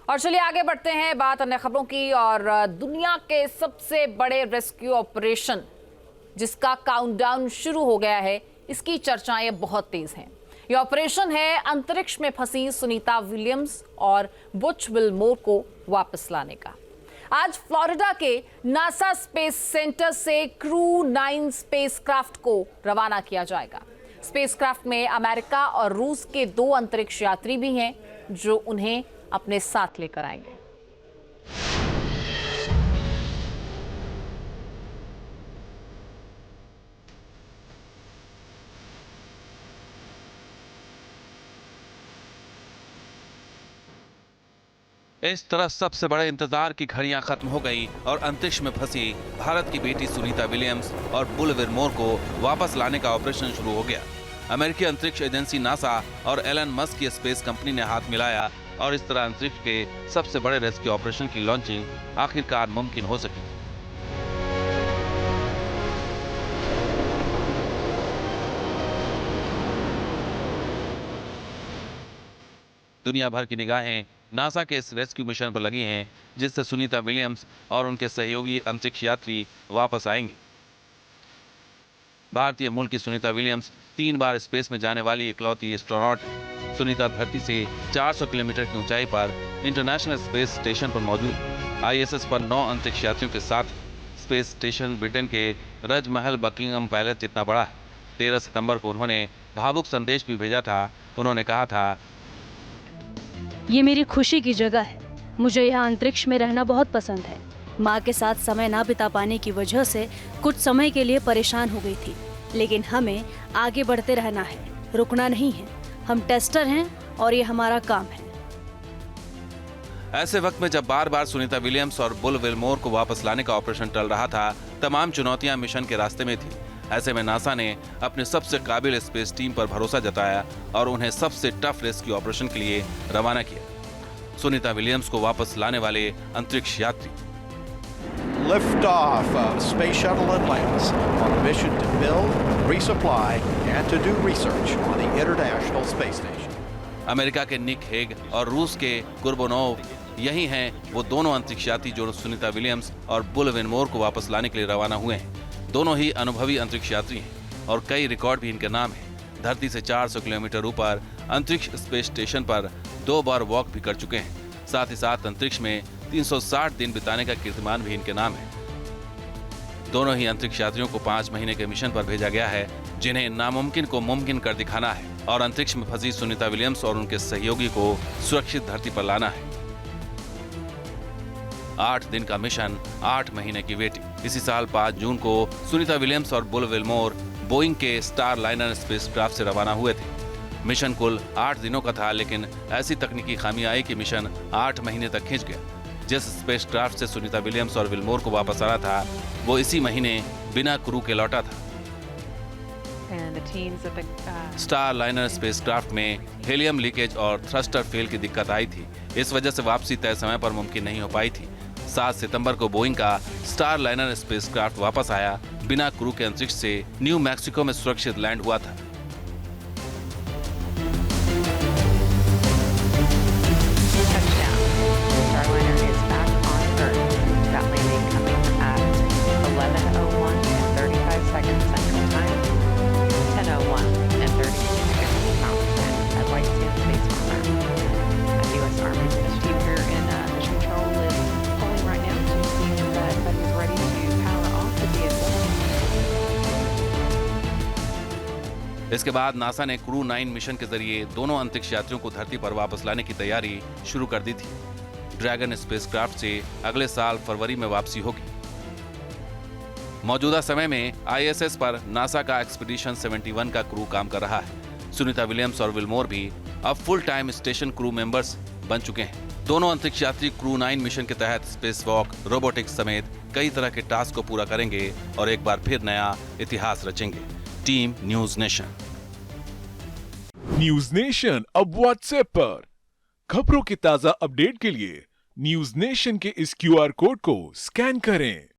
और चलिए आगे बढ़ते हैं, बात अन्य खबरों की। और दुनिया के सबसे बड़े रेस्क्यू ऑपरेशन जिसका काउंटडाउन शुरू हो गया है, इसकी चर्चाएं बहुत तेज हैं। यह ऑपरेशन है अंतरिक्ष में फंसी सुनीता विलियम्स और बुच विलमोर को वापस लाने का। आज फ्लोरिडा के नासा स्पेस सेंटर से क्रू 9 स्पेसक्राफ्ट को रवाना किया जाएगा। स्पेसक्राफ्ट में अमेरिका और रूस के 2 अंतरिक्ष यात्री भी हैं जो उन्हें अपने साथ लेकर आएंगे। इस तरह सबसे बड़े इंतजार की घड़ियां खत्म हो गई और अंतरिक्ष में फंसी भारत की बेटी सुनीता विलियम्स और बुल विलमोर को वापस लाने का ऑपरेशन शुरू हो गया। अमेरिकी अंतरिक्ष एजेंसी नासा और एलन मस्क की स्पेस कंपनी ने हाथ मिलाया और इस तरह अंतरिक्ष के सबसे बड़े रेस्क्यू ऑपरेशन की लॉन्चिंग आखिरकार मुमकिन हो सकी। दुनिया भर की निगाहें नासा के इस रेस्क्यू मिशन पर लगी हैं, जिससे सुनीता विलियम्स और उनके सहयोगी अंतरिक्ष यात्री वापस आएंगे। भारतीय मूल की सुनीता विलियम्स 3 बार स्पेस में जाने वाली इकलौती एस्ट्रोनॉट है। सुनीता धरती से 400 किलोमीटर की ऊंचाई पर इंटरनेशनल स्पेस स्टेशन पर मौजूद। आईएसएस पर 9 अंतरिक्ष यात्रियों के साथ स्पेस स्टेशन ब्रिटेन के राजमहल बकिंगम पैलेस जितना बड़ा है। 13 सितंबर को उन्होंने भावुक संदेश भी भेजा था। उन्होंने कहा था, ये मेरी खुशी की जगह है। मुझे यहाँ अंतरिक्ष में रहना बहुत पसंद है। माँ के साथ समय ना बिता पाने की वजह से कुछ समय के लिए परेशान हो गई थी, लेकिन हमें आगे बढ़ते रहना है, रुकना नहीं है। हम टेस्टर हैं और ये हमारा काम है। ऐसे वक्त में जब बार बार सुनीता विलियम्स और बुल विलमोर को वापस लाने का ऑपरेशन टल रहा था, तमाम चुनौतियां मिशन के रास्ते में थी। ऐसे में नासा ने अपने सबसे काबिल स्पेस टीम पर भरोसा जताया और उन्हें सबसे टफ रेस्क्यू ऑपरेशन के लिए रवाना किया। सुनीता विलियम्स को वापस लाने वाले अंतरिक्ष यात्री। Lift off of Space Shuttle Atlantis on a mission to build, resupply and to do research on the International Space Station. America के निक हेग और रूस के कुर्बनोव, यही हैं वो दोनों अंतरिक्ष यात्री जो सुनीता विलियम्स और बुल विलमोर को वापस लाने के लिए रवाना हुए हैं। दोनों ही अनुभवी अंतरिक्ष यात्री हैं और कई रिकॉर्ड भी इनके नाम हैं। धरती से 400 किलोमीटर ऊपर अंतरिक्ष स्पेस स्टेशन पर 2 बार वॉक भी कर चुके हैं। साथ ही साथ अंतरिक्ष में 360 दिन बिताने का कीर्तिमान भी इनके नाम है। दोनों ही अंतरिक्ष यात्रियों को 5 महीने के मिशन पर भेजा गया है, जिन्हें नामुमकिन को मुमकिन कर दिखाना है और अंतरिक्ष में फंसी सुनीता विलियम्स और उनके सहयोगी को सुरक्षित धरती पर लाना है। 8 दिन का मिशन, 8 महीने की वेटिंग। इसी साल 5 जून को सुनीता विलियम्स और बुल विलमोर बोइंग के स्टार लाइनर स्पेसक्राफ्ट से रवाना हुए थे। मिशन कुल 8 दिनों का था, लेकिन ऐसी तकनीकी खामी आई कि मिशन 8 महीने तक खिंच गया। जिस स्पेसक्राफ्ट से सुनीता विलियम्स और विलमोर को वापस आना था, वो इसी महीने बिना क्रू के लौटा था। स्टार लाइनर स्पेसक्राफ्ट में हीलियम लीकेज और थ्रस्टर फेल की दिक्कत आई थी। इस वजह से वापसी तय समय पर मुमकिन नहीं हो पाई थी। 7 सितंबर को बोइंग का स्टार लाइनर स्पेसक्राफ्ट वापस आया, बिना क्रू के अंतरिक्ष से न्यू मैक्सिको में सुरक्षित लैंड हुआ था। इसके बाद नासा ने क्रू 9 मिशन के जरिए दोनों अंतरिक्ष यात्रियों को धरती पर वापस लाने की तैयारी शुरू कर दी थी। ड्रैगन स्पेसक्राफ्ट से अगले साल फरवरी में वापसी होगी। मौजूदा समय में आईएसएस पर नासा का एक्सपीडिशन 71 का क्रू काम कर रहा है। सुनीता विलियम्स और विलमोर भी अब full time station crew members बन चुके हैं। दोनों अंतरिक्ष यात्री क्रू 9 मिशन के तहत स्पेस वॉक, रोबोटिक्स समेत कई तरह के टास्क को पूरा करेंगे और एक बार फिर नया इतिहास रचेंगे। Team news nation. News nation अब व्हाट्सएप पर खबरों की ताजा अपडेट के लिए न्यूज नेशन के इस क्यूआर कोड को स्कैन करें।